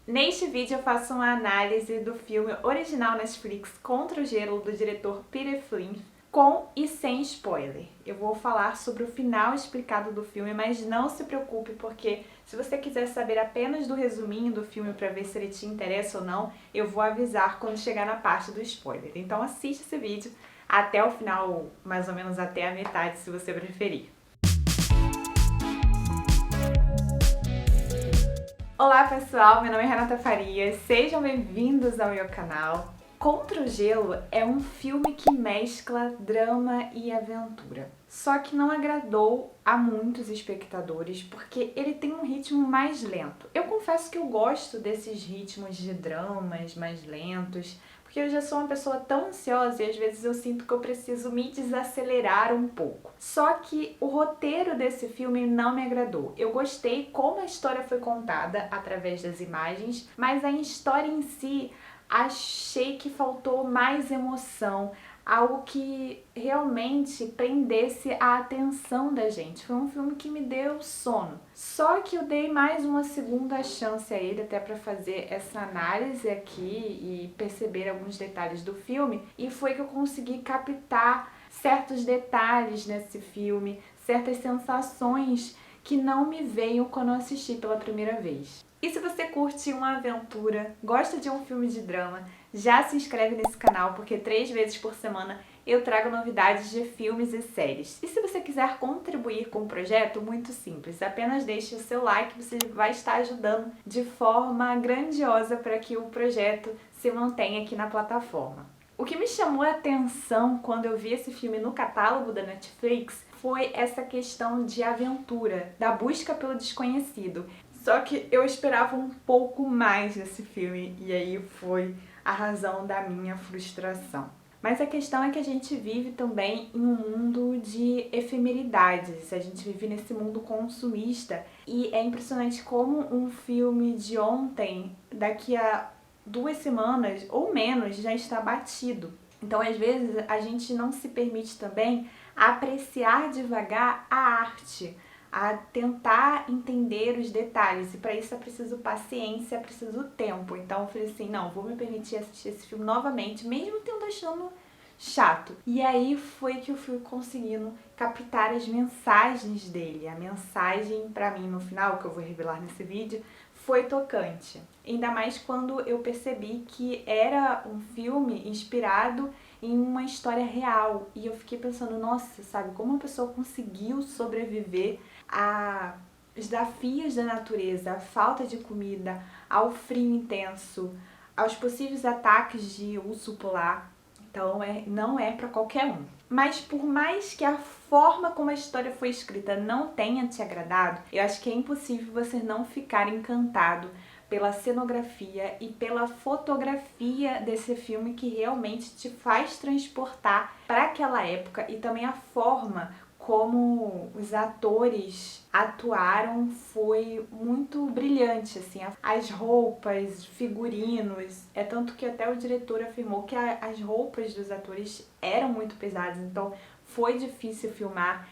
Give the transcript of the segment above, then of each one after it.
Neste vídeo eu faço uma análise do filme original Netflix Contra o Gelo, do diretor Peter Flynn, com e sem spoiler. Eu vou falar sobre o final explicado do filme, mas não se preocupe, porque se você quiser saber apenas do resuminho do filme para ver se ele te interessa ou não, eu vou avisar quando chegar na parte do spoiler. Então assiste esse vídeo até o final, mais ou menos até a metade, se você preferir. Olá pessoal, meu nome é Renata Farias, sejam bem-vindos ao meu canal. Contra o Gelo é um filme que mescla drama e aventura. Só que não agradou a muitos espectadores porque ele tem um ritmo mais lento. Eu confesso que eu gosto desses ritmos de dramas mais lentos, porque eu já sou uma pessoa tão ansiosa e às vezes eu sinto que eu preciso me desacelerar um pouco. Só que o roteiro desse filme não me agradou. Eu gostei como a história foi contada através das imagens, mas a história em si achei que faltou mais emoção, algo que realmente prendesse a atenção da gente. Foi um filme que me deu sono. Só que eu dei mais uma segunda chance a ele, até para fazer essa análise aqui e perceber alguns detalhes do filme, e foi que eu consegui captar certos detalhes nesse filme, certas sensações que não me veio quando eu assisti pela primeira vez. E se você curte uma aventura, gosta de um filme de drama, já se inscreve nesse canal, porque 3 vezes por semana eu trago novidades de filmes e séries. E se você quiser contribuir com o projeto, muito simples, apenas deixe o seu like, você vai estar ajudando de forma grandiosa para que o projeto se mantenha aqui na plataforma. O que me chamou a atenção quando eu vi esse filme no catálogo da Netflix foi essa questão de aventura, da busca pelo desconhecido. Só que eu esperava um pouco mais desse filme e aí foi a razão da minha frustração. Mas a questão é que a gente vive também em um mundo de efemeridades, a gente vive nesse mundo consumista e é impressionante como um filme de ontem, daqui a 2 semanas ou menos, já está batido. Então, às vezes, a gente não se permite também apreciar devagar a arte, a tentar entender os detalhes, e para isso é preciso paciência, é preciso tempo. Então eu falei assim, não, vou me permitir assistir esse filme novamente, mesmo tendo achando chato. E aí foi que eu fui conseguindo captar as mensagens dele. A mensagem para mim no final, que eu vou revelar nesse vídeo, foi tocante. Ainda mais quando eu percebi que era um filme inspirado em uma história real. E eu fiquei pensando, nossa, sabe, como uma pessoa conseguiu sobreviver a desafios da natureza, a falta de comida, ao frio intenso, aos possíveis ataques de urso polar. Então não é para qualquer um. Mas por mais que a forma como a história foi escrita não tenha te agradado, eu acho que é impossível você não ficar encantado pela cenografia e pela fotografia desse filme, que realmente te faz transportar para aquela época, e também a forma como os atores atuaram foi muito brilhante, assim, as roupas, figurinos, é tanto que até o diretor afirmou que as roupas dos atores eram muito pesadas, então foi difícil filmar.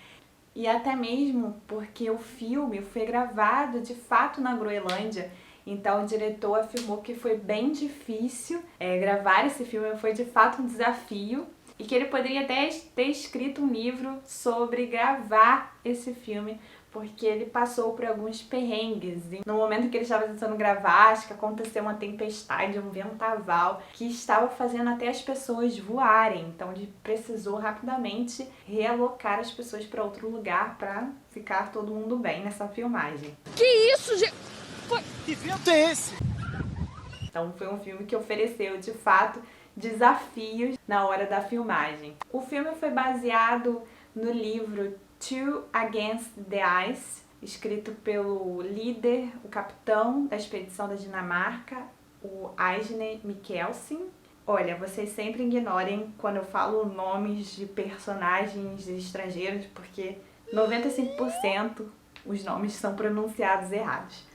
E até mesmo porque o filme foi gravado de fato na Groenlândia, então o diretor afirmou que foi bem difícil gravar esse filme, foi de fato um desafio, e que ele poderia até ter escrito um livro sobre gravar esse filme, porque ele passou por alguns perrengues. E no momento que ele estava tentando gravar, acho que aconteceu uma tempestade, um vendaval, que estava fazendo até as pessoas voarem. Então ele precisou rapidamente realocar as pessoas para outro lugar para ficar todo mundo bem nessa filmagem. Que isso, gente? Que vento é esse? Então foi um filme que ofereceu, de fato, desafios na hora da filmagem. O filme foi baseado no livro Two Against the Ice, escrito pelo líder, o capitão da expedição da Dinamarca, o Eisner Mikkelsen. Olha, vocês sempre ignorem quando eu falo nomes de personagens estrangeiros, porque 95% os nomes são pronunciados errados.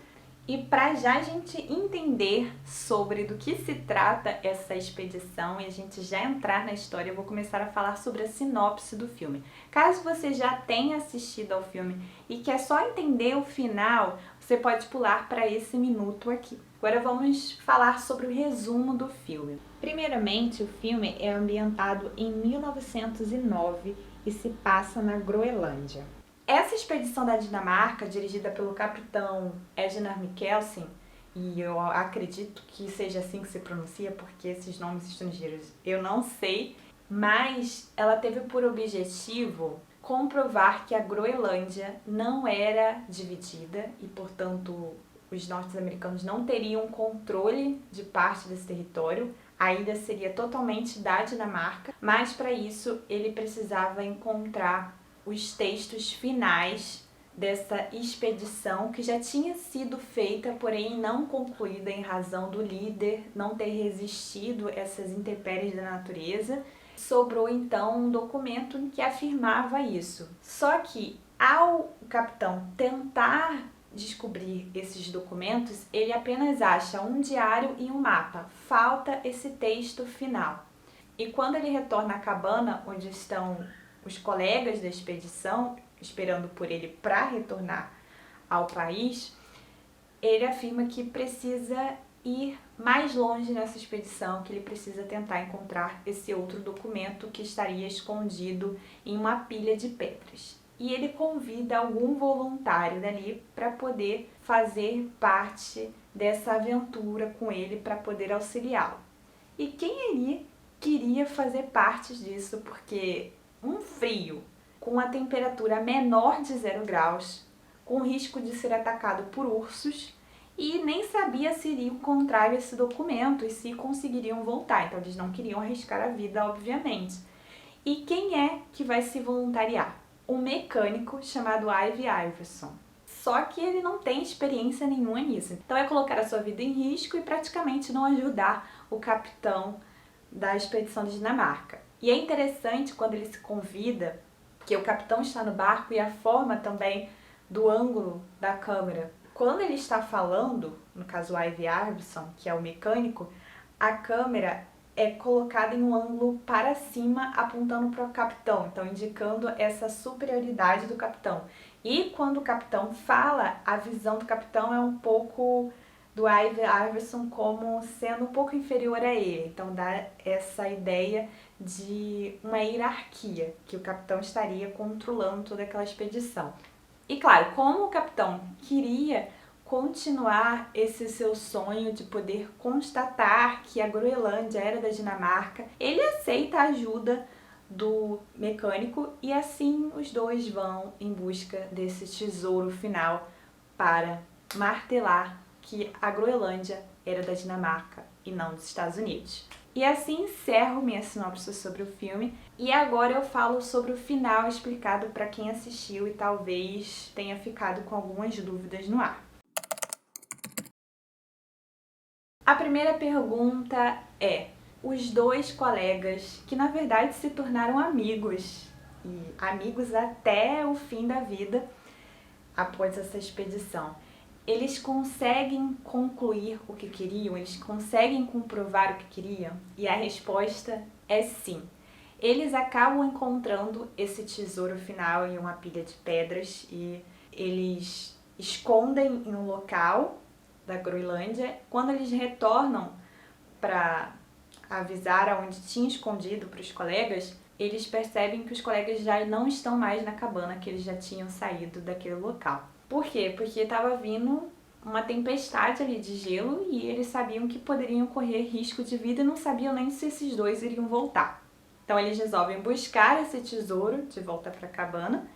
E para já a gente entender sobre do que se trata essa expedição e a gente já entrar na história, eu vou começar a falar sobre a sinopse do filme. Caso você já tenha assistido ao filme e quer só entender o final, você pode pular para esse minuto aqui. Agora vamos falar sobre o resumo do filme. Primeiramente, o filme é ambientado em 1909 e se passa na Groenlândia. Essa expedição da Dinamarca, dirigida pelo capitão Einar Mikkelsen, e eu acredito que seja assim que se pronuncia, porque esses nomes estrangeiros eu não sei, mas ela teve por objetivo comprovar que a Groenlândia não era dividida e, portanto, os norte-americanos não teriam controle de parte desse território. A ilha seria totalmente da Dinamarca, mas para isso ele precisava encontrar os textos finais dessa expedição que já tinha sido feita, porém não concluída em razão do líder não ter resistido a essas intempéries da natureza. Sobrou então um documento que afirmava isso. Só que ao capitão tentar descobrir esses documentos, ele apenas acha um diário e um mapa. Falta esse texto final. E quando ele retorna à cabana, onde estão os colegas da expedição, esperando por ele para retornar ao país, ele afirma que precisa ir mais longe nessa expedição, que ele precisa tentar encontrar esse outro documento que estaria escondido em uma pilha de pedras. E ele convida algum voluntário dali para poder fazer parte dessa aventura com ele, para poder auxiliá-lo. E quem ali queria fazer parte disso, porque um frio com a temperatura menor de 0 graus, com risco de ser atacado por ursos, e nem sabia se iriam encontrar esse documento e se conseguiriam voltar. Então eles não queriam arriscar a vida, obviamente. E quem é que vai se voluntariar? Um mecânico chamado Ive Iverson. Só que ele não tem experiência nenhuma nisso. Então é colocar a sua vida em risco e praticamente não ajudar o capitão da expedição de Dinamarca. E é interessante quando ele se convida, porque o capitão está no barco e a forma também do ângulo da câmera. Quando ele está falando, no caso o Ive Iverson, que é o mecânico, a câmera é colocada em um ângulo para cima, apontando para o capitão, então indicando essa superioridade do capitão. E quando o capitão fala, a visão do capitão é um pouco do Ive Iverson como sendo um pouco inferior a ele. Então dá essa ideia de uma hierarquia, que o capitão estaria controlando toda aquela expedição. E claro, como o capitão queria continuar esse seu sonho de poder constatar que a Groenlândia era da Dinamarca, ele aceita a ajuda do mecânico e assim os dois vão em busca desse tesouro final para martelar que a Groenlândia era da Dinamarca e não dos Estados Unidos. E assim encerro minha sinopse sobre o filme. E agora eu falo sobre o final explicado para quem assistiu e talvez tenha ficado com algumas dúvidas no ar. A primeira pergunta é: os dois colegas, que na verdade se tornaram amigos, e amigos até o fim da vida após essa expedição, eles conseguem concluir o que queriam? Eles conseguem comprovar o que queriam? E a resposta é sim. Eles acabam encontrando esse tesouro final em uma pilha de pedras e eles escondem em um local da Groenlândia. Quando eles retornam para avisar aonde tinha escondido para os colegas, eles percebem que os colegas já não estão mais na cabana, que eles já tinham saído daquele local. Por quê? Porque estava vindo uma tempestade ali de gelo e eles sabiam que poderiam correr risco de vida e não sabiam nem se esses dois iriam voltar. Então eles resolvem buscar esse tesouro de volta para a cabana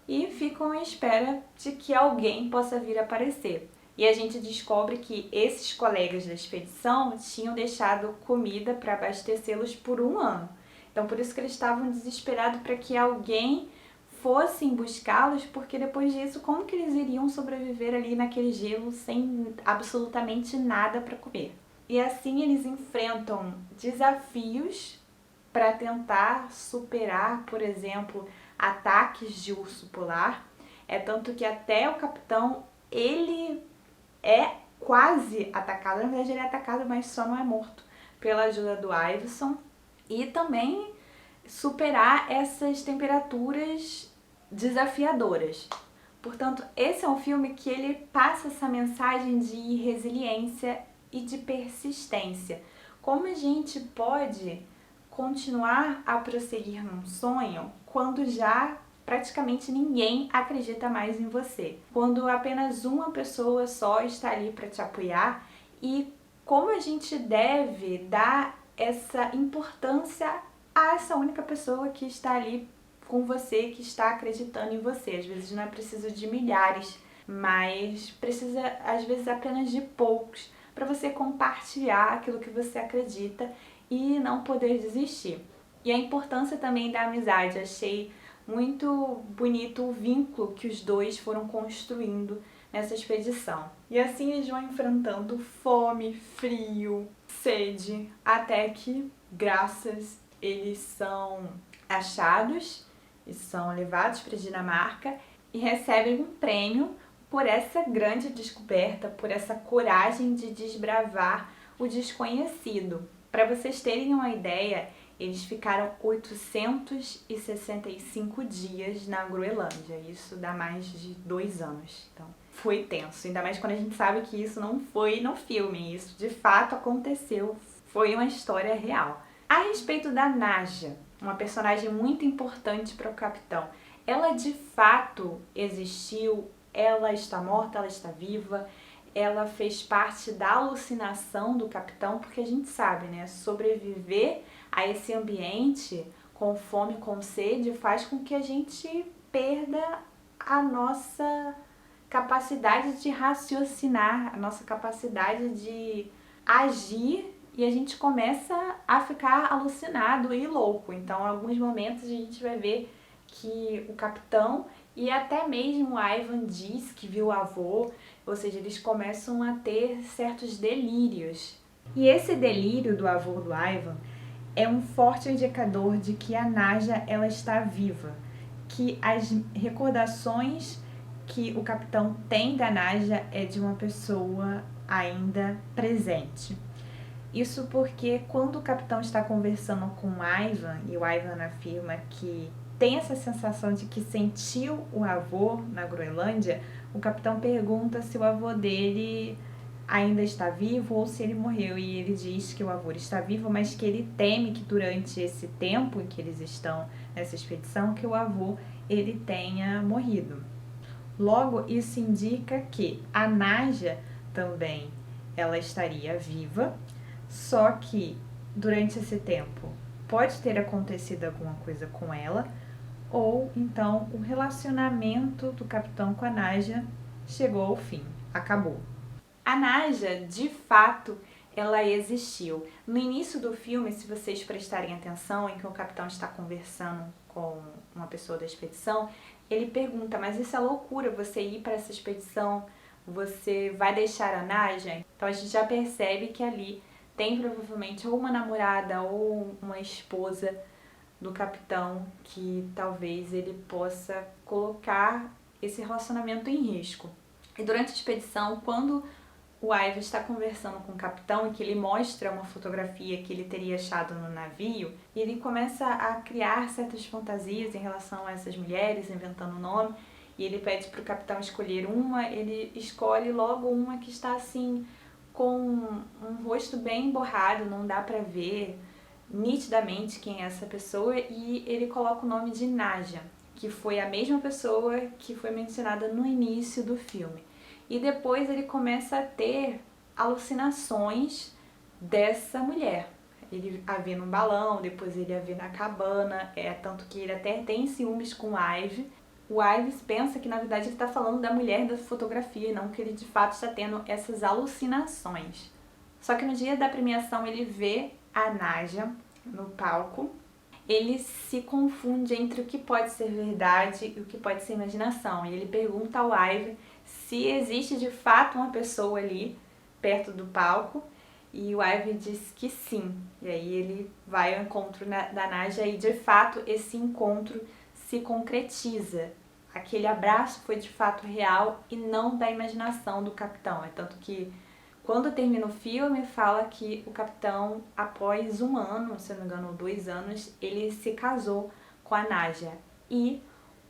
e ficam à espera de que alguém possa vir aparecer. E a gente descobre que esses colegas da expedição tinham deixado comida para abastecê-los por 1 ano. Então por isso que eles estavam desesperados para que alguém fossem buscá-los, porque depois disso, como que eles iriam sobreviver ali naquele gelo sem absolutamente nada para comer? E assim eles enfrentam desafios para tentar superar, por exemplo, ataques de urso polar. É tanto que até o capitão, ele é quase atacado, na verdade ele é atacado, mas só não é morto, pela ajuda do Iverson. E também superar essas temperaturas desafiadoras. Portanto, esse é um filme que ele passa essa mensagem de resiliência e de persistência. Como a gente pode continuar a prosseguir num sonho quando já praticamente ninguém acredita mais em você, quando apenas uma pessoa só está ali para te apoiar, e como a gente deve dar essa importância a essa única pessoa que está ali com você, que está acreditando em você. Às vezes não é preciso de milhares, mas precisa às vezes apenas de poucos para você compartilhar aquilo que você acredita e não poder desistir. E a importância também da amizade. Achei muito bonito o vínculo que os dois foram construindo nessa expedição. E assim eles vão enfrentando fome, frio, sede, até que, graças, eles são achados e são levados para a Dinamarca e recebem um prêmio por essa grande descoberta, por essa coragem de desbravar o desconhecido. Para vocês terem uma ideia, eles ficaram 865 dias na Groenlândia. Isso dá mais de 2 anos. Então, foi tenso. Ainda mais quando a gente sabe que isso não foi no filme. Isso de fato aconteceu. Foi uma história real. A respeito da Nadja, uma personagem muito importante para o capitão. Ela de fato existiu? Ela está morta? Ela está viva? Ela fez parte da alucinação do capitão? Porque a gente sabe, né? Sobreviver a esse ambiente com fome, com sede, faz com que a gente perda a nossa capacidade de raciocinar, a nossa capacidade de agir, e a gente começa a ficar alucinado e louco. Então, em alguns momentos a gente vai ver que o capitão e até mesmo o Ivan diz que viu o avô, ou seja, eles começam a ter certos delírios. E esse delírio do avô do Ivan é um forte indicador de que a Nadja ela está viva, que as recordações que o capitão tem da Nadja é de uma pessoa ainda presente. Isso porque quando o capitão está conversando com o Ivan, e o Ivan afirma que tem essa sensação de que sentiu o avô na Groenlândia, o capitão pergunta se o avô dele ainda está vivo ou se ele morreu, e ele diz que o avô está vivo, mas que ele teme que durante esse tempo em que eles estão nessa expedição, que o avô ele tenha morrido. Logo, isso indica que a Nadja também ela estaria viva, só que durante esse tempo pode ter acontecido alguma coisa com ela, ou então o relacionamento do capitão com a Nadja chegou ao fim, acabou. A Nadja, de fato, ela existiu. No início do filme, se vocês prestarem atenção, em que o capitão está conversando com uma pessoa da expedição, ele pergunta, mas isso é loucura, você ir para essa expedição, você vai deixar a Nadja? Então a gente já percebe que ali tem provavelmente ou uma namorada ou uma esposa do capitão que talvez ele possa colocar esse relacionamento em risco. E durante a expedição, quando o Ivan está conversando com o capitão e que ele mostra uma fotografia que ele teria achado no navio, e ele começa a criar certas fantasias em relação a essas mulheres, inventando o nome, e ele pede para o capitão escolher uma, ele escolhe logo uma que está assim, com um rosto bem borrado, não dá para ver nitidamente quem é essa pessoa, e ele coloca o nome de Nadja, que foi a mesma pessoa que foi mencionada no início do filme. E depois ele começa a ter alucinações dessa mulher. Ele a vê num balão, depois ele a vê na cabana, tanto que ele até tem ciúmes com o Ives. O Ives pensa que na verdade ele está falando da mulher da fotografia, não que ele de fato está tendo essas alucinações. Só que no dia da premiação ele vê a Nadja no palco, ele se confunde entre o que pode ser verdade e o que pode ser imaginação. E ele pergunta ao Ivan se existe de fato uma pessoa ali perto do palco, e o Ivan diz que sim. E aí ele vai ao encontro da Nadja e de fato esse encontro se concretiza. Aquele abraço foi de fato real e não da imaginação do capitão. É tanto que quando termina o filme, fala que o capitão, após 1 ano, se não me engano, 2 anos, ele se casou com a Nadja. E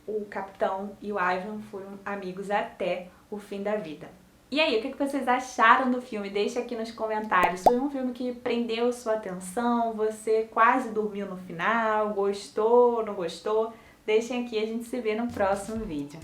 o capitão e o Ivan foram amigos até o fim da vida. E aí, o que vocês acharam do filme? Deixa aqui nos comentários. Foi um filme que prendeu sua atenção? Você quase dormiu no final? Gostou? Não gostou? Deixem aqui, a gente se vê no próximo vídeo.